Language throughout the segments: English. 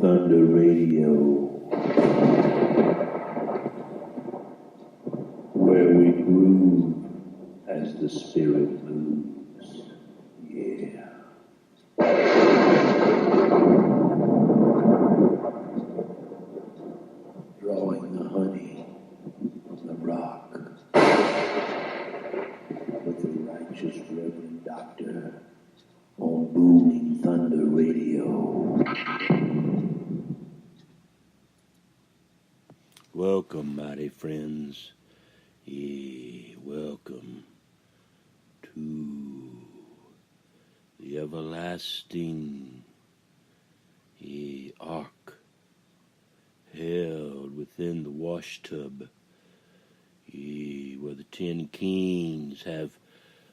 Thunder Radio, where we groove as the spirit moves. Yeah. Drawing the honey from the rock with the righteous Reverend Doctor on Booming Thunder Radio. Welcome, mighty friends. Welcome to the everlasting ark held within the wash tub, where the 10 kings have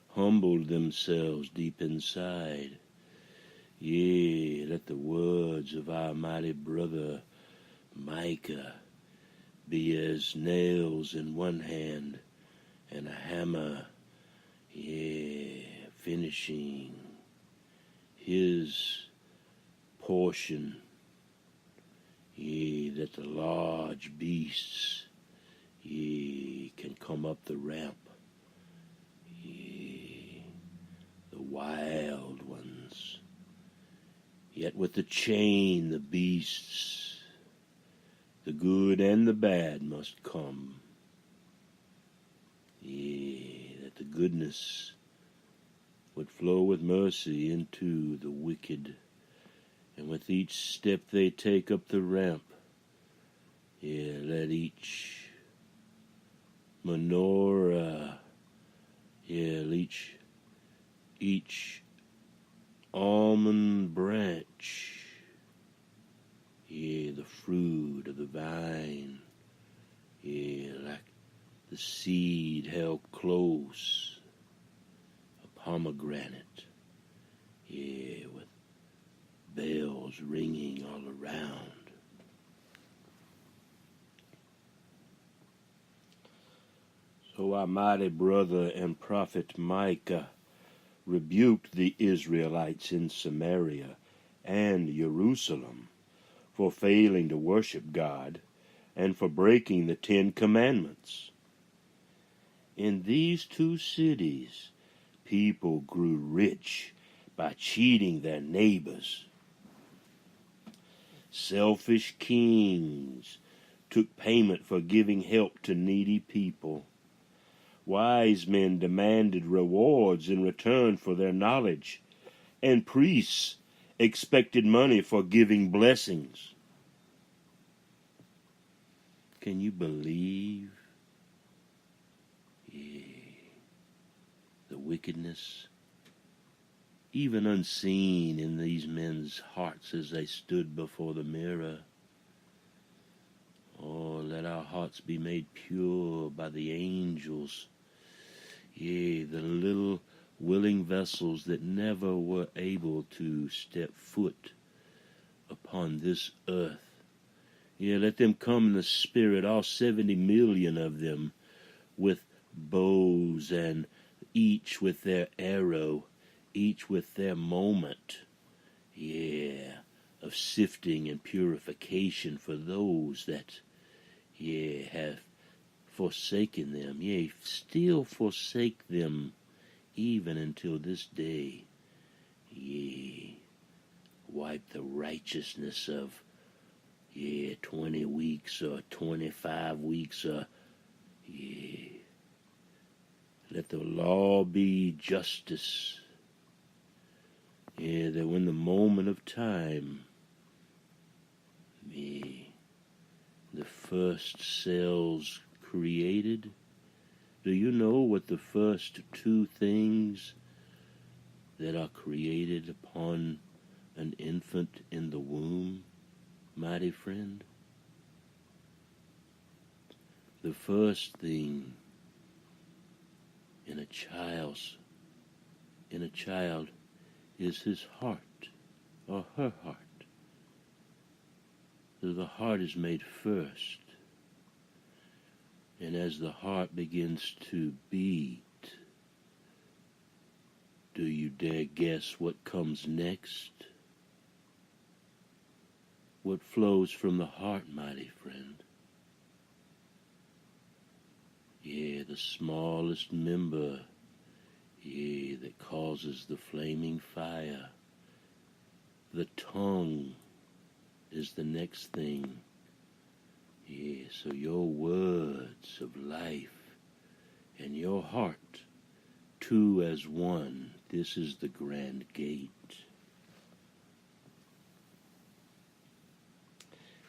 humbled themselves deep inside. Let the words of our mighty brother Micah be as nails in one hand and a hammer, finishing his portion, that the large beasts, can come up the ramp, the wild ones. Yet with the chain the beasts, the good and the bad, must come. That the goodness would flow with mercy into the wicked, and with each step they take up the ramp, let each menorah, each almond branch, the fruit of the vine, like the seed held close, a pomegranate, with bells ringing all around. So our mighty brother and prophet Micah rebuked the Israelites in Samaria and Jerusalem for failing to worship God and for breaking the 10 Commandments. In these 2 cities, people grew rich by cheating their neighbors. Selfish kings took payment for giving help to needy people. Wise men demanded rewards in return for their knowledge, and priests expected money for giving blessings. Can you believe the wickedness, even unseen in these men's hearts as they stood before the mirror? Oh, let our hearts be made pure by the angels, the little willing vessels that never were able to step foot upon this earth. Let them come in the spirit, all 70 million of them, with bows, and each with their arrow, each with their moment, of sifting and purification for those that, have forsaken them, still forsake them even until this day. Wipe the righteousness of 20 weeks or 25 weeks, or let the law be justice, that when the moment of time, the first cells created. Do you know what the first 2 things that are created upon an infant in the womb, mighty friend? The first thing in a child is his heart, or her heart. So the heart is made first. And as the heart begins to beat, do you dare guess what comes next? what flows from the heart, mighty friend. Yeah, the smallest member, yeah, that causes the flaming fire. The tongue is the next thing. Yeah, so your words of life and your heart, two as one, this is the grand gate.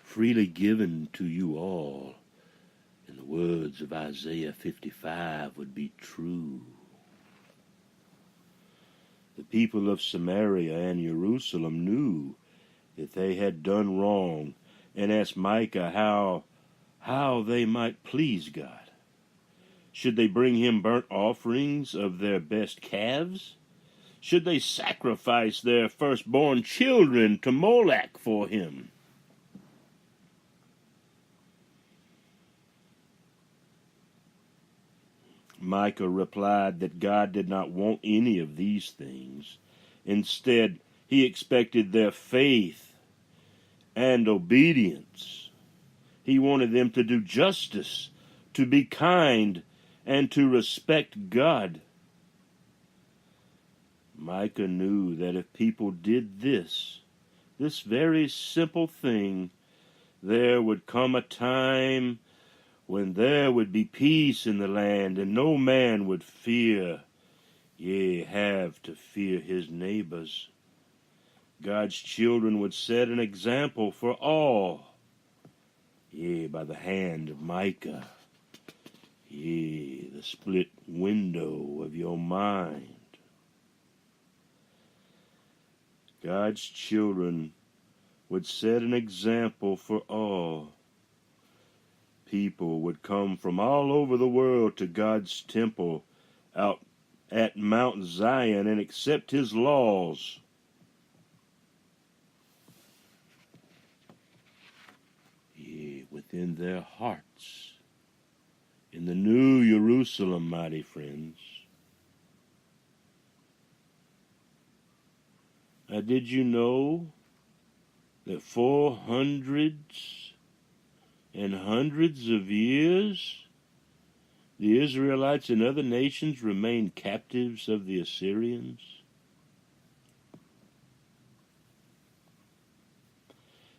Freely given to you all, and the words of Isaiah 55 would be true. The people of Samaria and Jerusalem knew that they had done wrong, and asked Micah how they might please God. Should they bring him burnt offerings of their best calves? Should they sacrifice their firstborn children to Moloch for him? Micah replied that God did not want any of these things. Instead, he expected their faith and obedience. He wanted them to do justice, to be kind, and to respect God. Micah knew that if people did this very simple thing, there would come a time when there would be peace in the land, and no man would have to fear his neighbors. God's children would set an example for all, by the hand of Micah. The split window of your mind. God's children would set an example for all. People would come from all over the world to God's temple out at Mount Zion and accept his laws. Within their hearts, in the new Jerusalem, mighty friends. Now, did you know that for hundreds and hundreds of years, the Israelites and other nations remained captives of the Assyrians?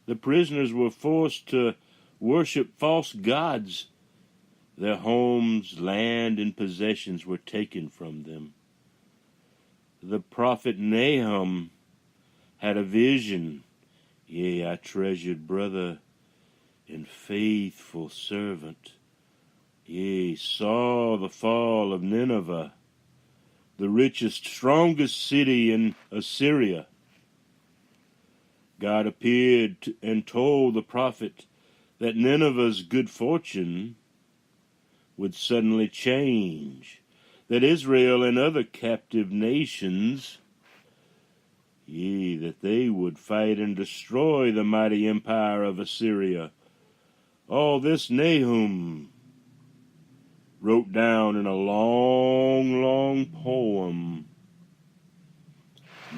The prisoners were forced to worship false gods. Their homes, land, and possessions were taken from them. The prophet Nahum had a vision. Our treasured brother and faithful servant, saw the fall of Nineveh, the richest, strongest city in Assyria. God appeared and told the prophet that Nineveh's good fortune would suddenly change, that Israel and other captive nations, that they would fight and destroy the mighty empire of Assyria. All this Nahum wrote down in a long, long poem.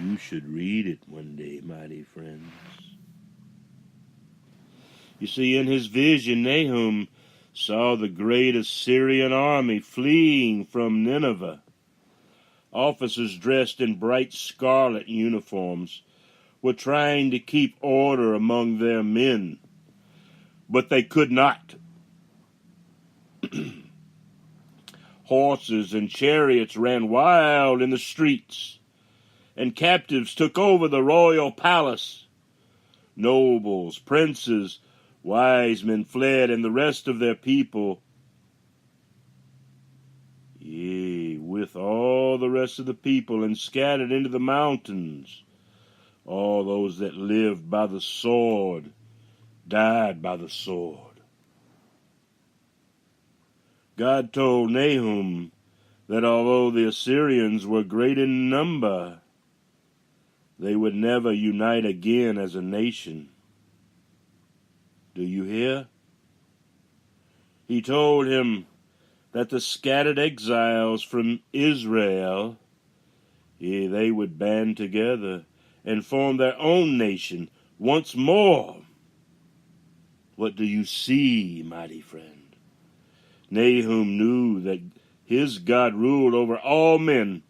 You should read it one day, mighty friends. You see, in his vision, Nahum saw the great Assyrian army fleeing from Nineveh. Officers dressed in bright scarlet uniforms were trying to keep order among their men, but they could not. Horses and chariots ran wild in the streets, and captives took over the royal palace. Nobles, princes, wise men fled, and the rest of their people, with all the rest of the people, and scattered into the mountains. All those that lived by the sword died by the sword. God told Nahum that although the Assyrians were great in number, they would never unite again as a nation. Do you hear? He told him that the scattered exiles from Israel, they would band together and form their own nation once more. What do you see, mighty friend? Nahum knew that his God ruled over all men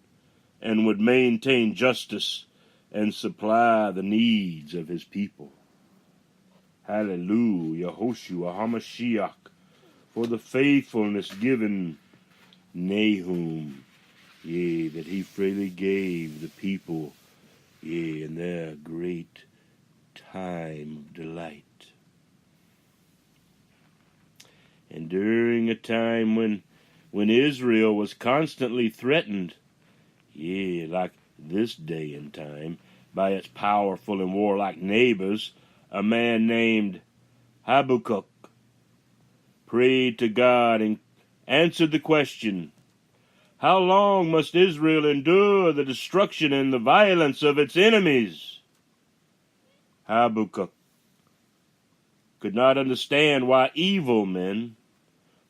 and would maintain justice and supply the needs of his people. Hallelujah, Yehoshua HaMashiach, for the faithfulness given Nahum, yea, that he freely gave the people, yea, in their great time of delight. And during a time when Israel was constantly threatened, yea, like this day and time, by its powerful and warlike neighbors, a man named Habakkuk prayed to God and answered the question, how long must Israel endure the destruction and the violence of its enemies? Habakkuk could not understand why evil men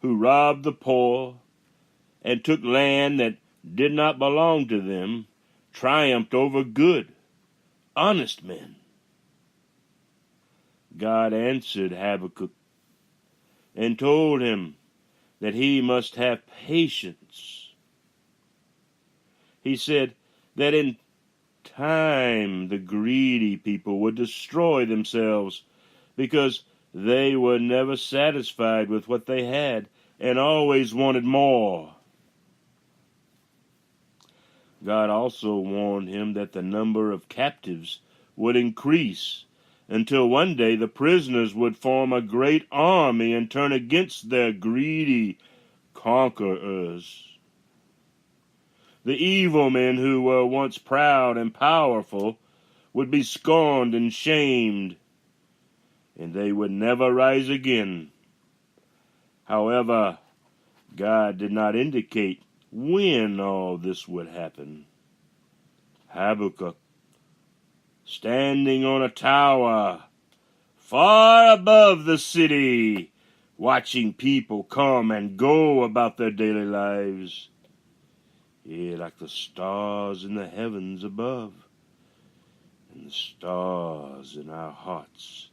who robbed the poor and took land that did not belong to them triumphed over good, honest men. God answered Habakkuk and told him that he must have patience. He said that in time the greedy people would destroy themselves because they were never satisfied with what they had and always wanted more. God also warned him that the number of captives would increase until one day the prisoners would form a great army and turn against their greedy conquerors. The evil men who were once proud and powerful would be scorned and shamed, and they would never rise again. However, God did not indicate when all this would happen. Habakkuk, standing on a tower far above the city, watching people come and go about their daily lives, yeah, like the stars in the heavens above, and the stars in our hearts,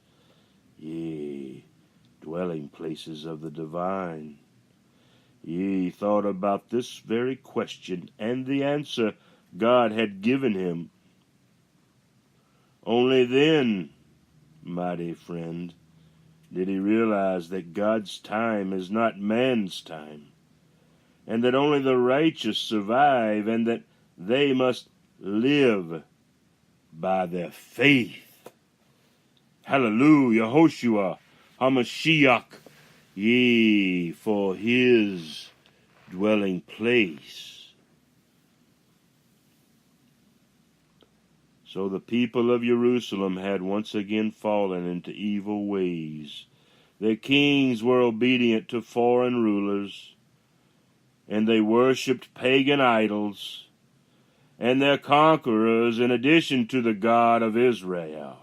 yea, dwelling places of the divine. He thought about this very question and the answer God had given him. Only then, mighty friend, did he realize that God's time is not man's time, and that only the righteous survive, and that they must live by their faith. Hallelujah, Yehoshua HaMashiach, yea, for his dwelling place. So the people of Jerusalem had once again fallen into evil ways. Their kings were obedient to foreign rulers, and they worshipped pagan idols, and their conquerors in addition to the God of Israel.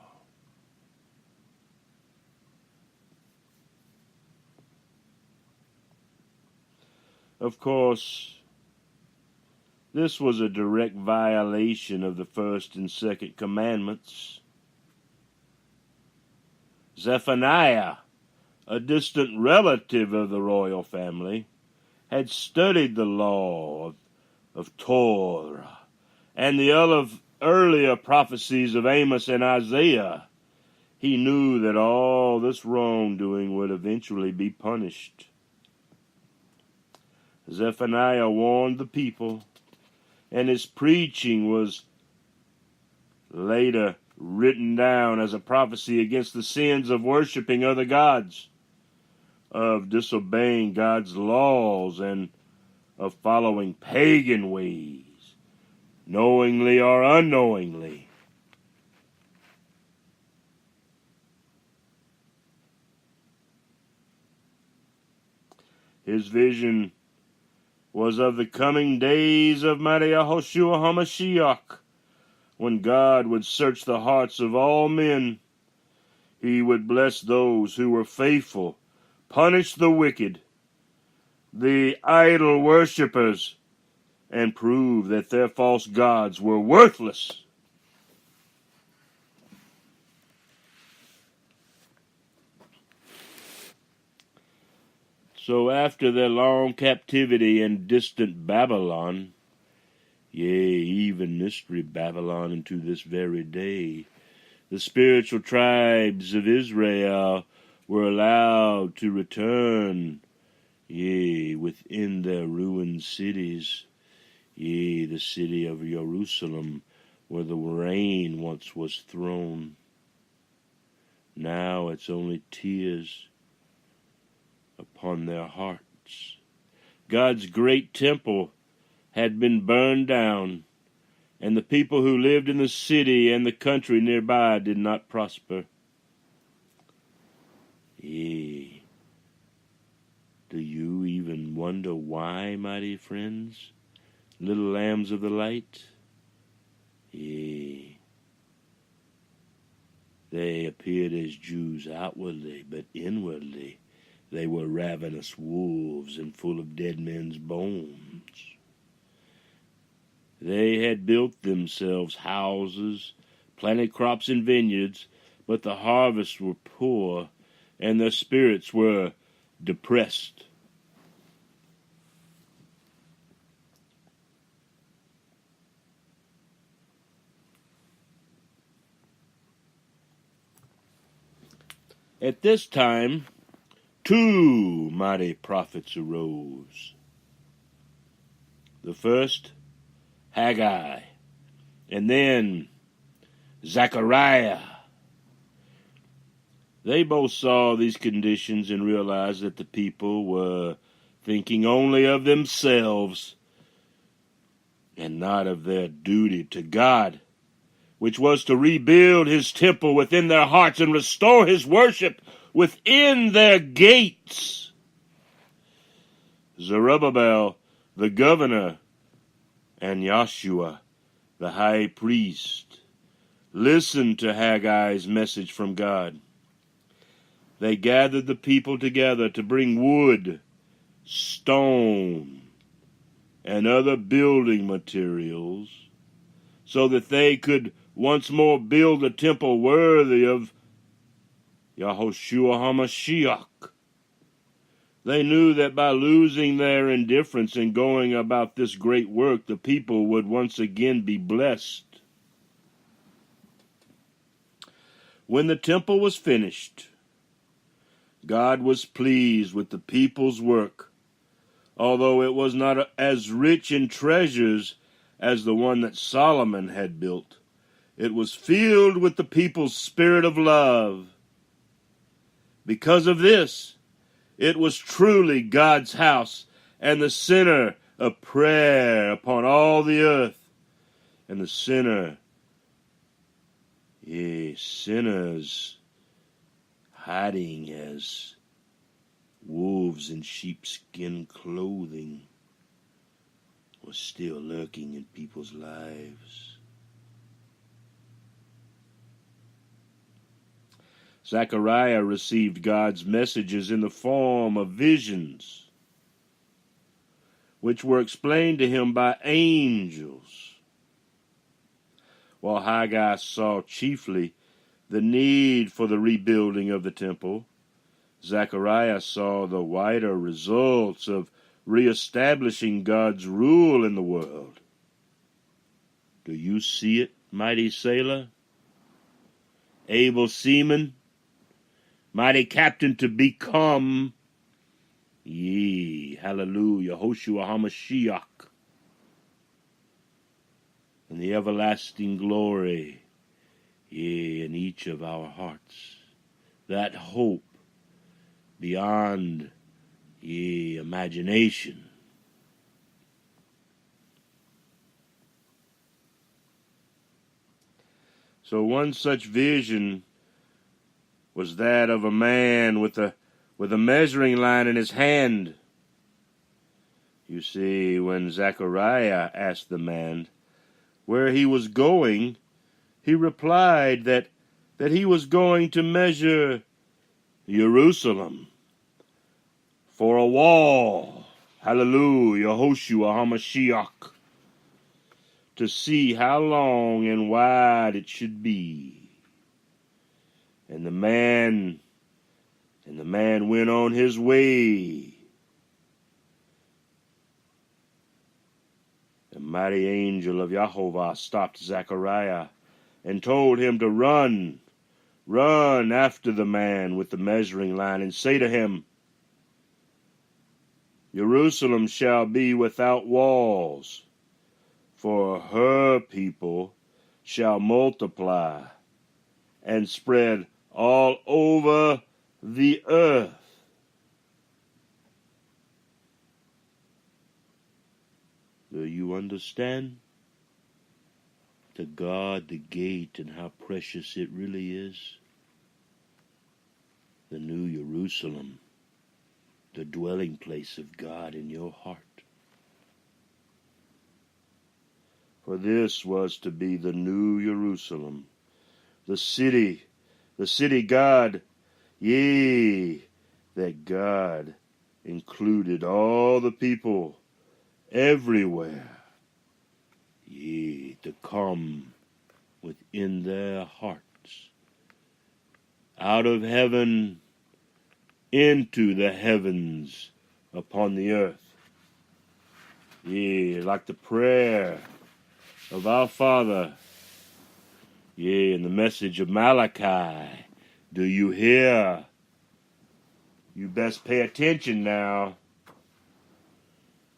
Of course, this was a direct violation of the first and second commandments. Zephaniah, a distant relative of the royal family, had studied the law of Torah and the earlier prophecies of Amos and Isaiah. He knew that all this wrongdoing would eventually be punished. Zephaniah warned the people, and his preaching was later written down as a prophecy against the sins of worshiping other gods, of disobeying God's laws, and of following pagan ways, knowingly or unknowingly. His vision was of the coming days of mighty Yehoshua HaMashiach, when God would search the hearts of all men. He would bless those who were faithful, punish the wicked, the idol worshippers, and prove that their false gods were worthless. So after their long captivity in distant Babylon, yea, even mystery Babylon unto this very day, the spiritual tribes of Israel were allowed to return, yea, within their ruined cities, yea, the city of Jerusalem, where the rain once was thrown. Now it's only tears upon their hearts. God's great temple had been burned down, and the people who lived in the city and the country nearby did not prosper. Yea, do you even wonder why, mighty friends, little lambs of the light? Yea, they appeared as Jews outwardly, but inwardly they were ravenous wolves and full of dead men's bones. They had built themselves houses, planted crops and vineyards, but the harvests were poor, and their spirits were depressed. At this time, two mighty prophets arose. The first, Haggai, and then Zechariah. They both saw these conditions and realized that the people were thinking only of themselves and not of their duty to God, which was to rebuild his temple within their hearts and restore his worship within their gates. Zerubbabel, the governor, and Joshua, the high priest, listened to Haggai's message from God. They gathered the people together to bring wood, stone, and other building materials so that they could once more build a temple worthy of Yahushua HaMashiach. They knew that by losing their indifference in going about this great work, the people would once again be blessed. When the temple was finished, God was pleased with the people's work, although it was not as rich in treasures as the one that Solomon had built. It was filled with the people's spirit of love. Because of this, it was truly God's house and the center of prayer upon all the earth. And the sinner, yea, sinners hiding as wolves in sheepskin clothing, was still lurking in people's lives. Zechariah received God's messages in the form of visions, which were explained to him by angels, while Haggai saw chiefly the need for the rebuilding of the temple. Zechariah saw the wider results of reestablishing God's rule in the world. Do you see it, mighty sailor? Able seaman, mighty captain to become, yea, hallelujah, Yahushua HaMashiach, and the everlasting glory, yea, in each of our hearts. That hope beyond, yea, imagination. So one such vision was that of a man with a measuring line in his hand. You see, when Zechariah asked the man where he was going, he replied that he was going to measure Jerusalem for a wall. Hallelujah, Yahushua HaMashiach, to see how long and wide it should be. And the man went on his way, The mighty angel of Yahovah stopped Zechariah and told him to run after the man with the measuring line and say to him, Jerusalem shall be without walls, for her people shall multiply and spread all over the earth. Do you understand? To guard the gate and how precious it really is. The new Jerusalem, the dwelling place of God in your heart. For this was to be the new Jerusalem, the city God, yea, that God included all the people everywhere, yea, to come within their hearts, out of heaven into the heavens upon the earth. Yea, like the prayer of our Father, yea, in the message of Malachi. Do you hear? You best pay attention now.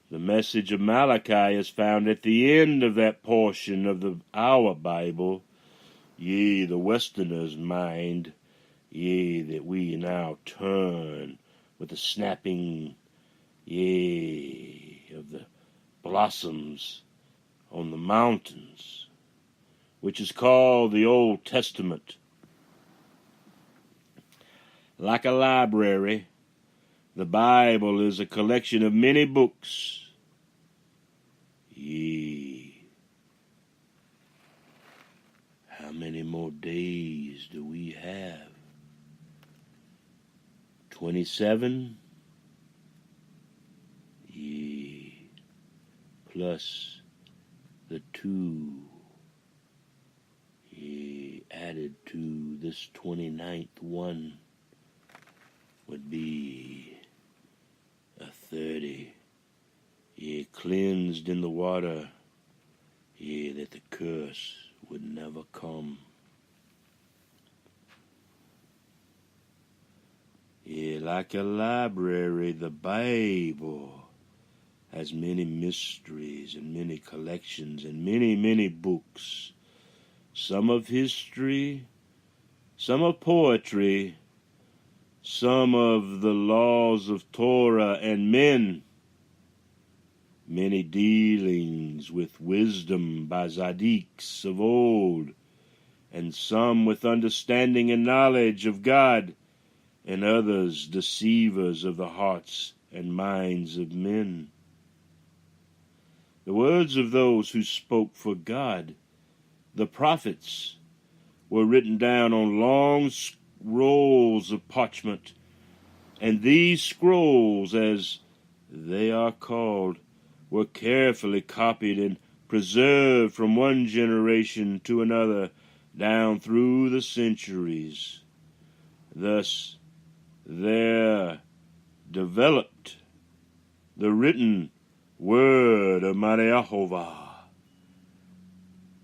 The message of Malachi is found at the end of that portion of our Bible. Yea, the Westerner's mind, yea, that we now turn with the snapping, yea, of the blossoms on the mountains, which is called the Old Testament. Like a library, the Bible is a collection of many books. Yea, how many more days do we have? 27? Yea, plus the 2, yea, added to this 29th one would be a 30. Yea, cleansed in the water, yea, that the curse would never come. Yea, like a library, the Bible has many mysteries and many collections and many, many books. Some of history, some of poetry, some of the laws of Torah and men, many dealings with wisdom by Tzaddiks of old, and some with understanding and knowledge of God, and others deceivers of the hearts and minds of men. The words of those who spoke for God, the prophets, were written down on long rolls of parchment, and these scrolls, as they are called, were carefully copied and preserved from one generation to another down through the centuries. Thus there developed the written word of Yahovah,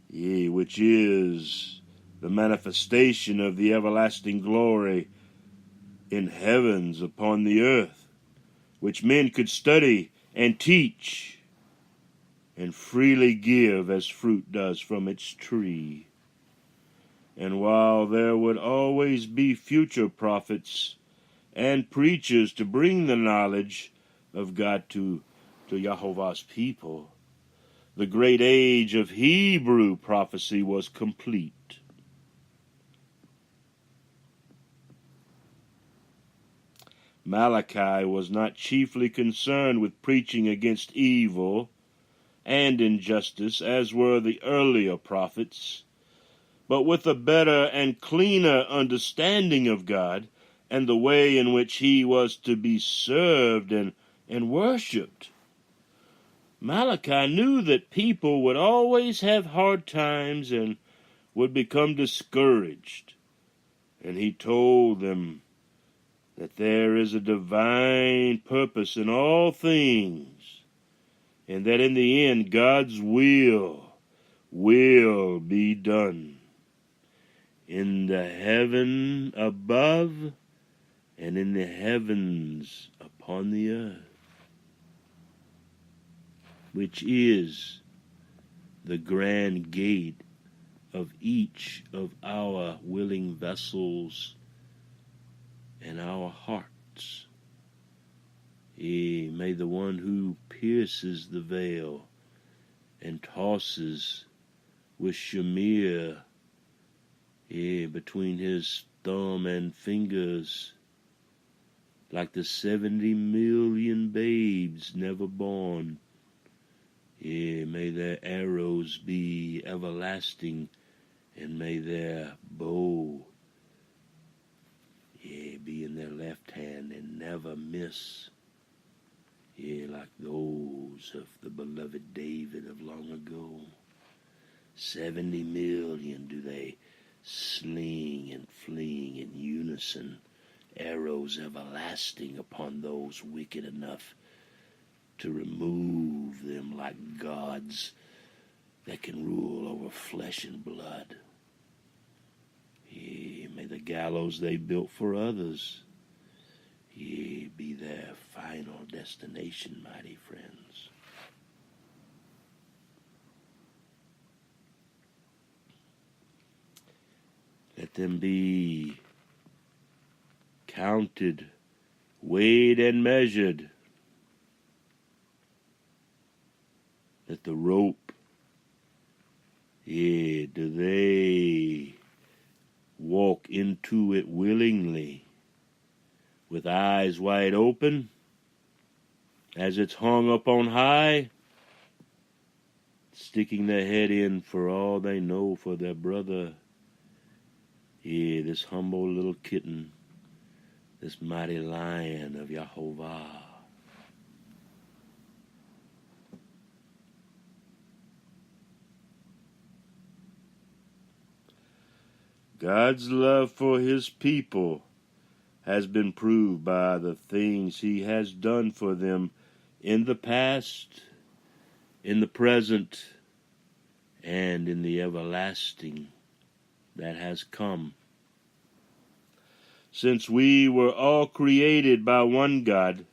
yea, which is the manifestation of the everlasting glory in heavens upon the earth, which men could study and teach and freely give as fruit does from its tree. And while there would always be future prophets and preachers to bring the knowledge of God to Yahovah's people, the great age of Hebrew prophecy was complete. Malachi was not chiefly concerned with preaching against evil and injustice, as were the earlier prophets, but with a better and cleaner understanding of God and the way in which he was to be served and worshipped. Malachi knew that people would always have hard times and would become discouraged, and he told them that there is a divine purpose in all things, and that in the end God's will be done in the heaven above and in the heavens upon the earth, which is the grand gate of each of our willing vessels and our hearts. May the one who pierces the veil and tosses with shamir between his thumb and fingers, like the 70 million babes never born, may their arrows be everlasting, and may their bow be in their left hand and never miss, like those of the beloved David of long ago. 70 million do they sling and fling in unison, arrows everlasting upon those wicked enough to remove them like gods that can rule over flesh and blood. May the gallows they built for others be their final destination, mighty friends. Let them be counted, weighed, and measured. Let the rope, do they walk into it willingly, with eyes wide open, as it's hung up on high, sticking their head in for all they know for their brother, this humble little kitten, this mighty lion of Yahovah. God's love for his people has been proved by the things he has done for them in the past, in the present, and in the everlasting that has come. Since we were all created by one God,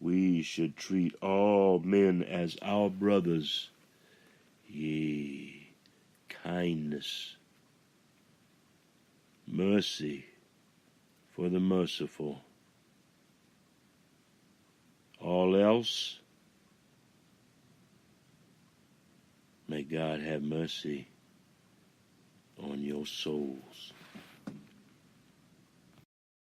we should treat all men as our brothers. Kindness, mercy for the merciful. All else, may God have mercy on your souls.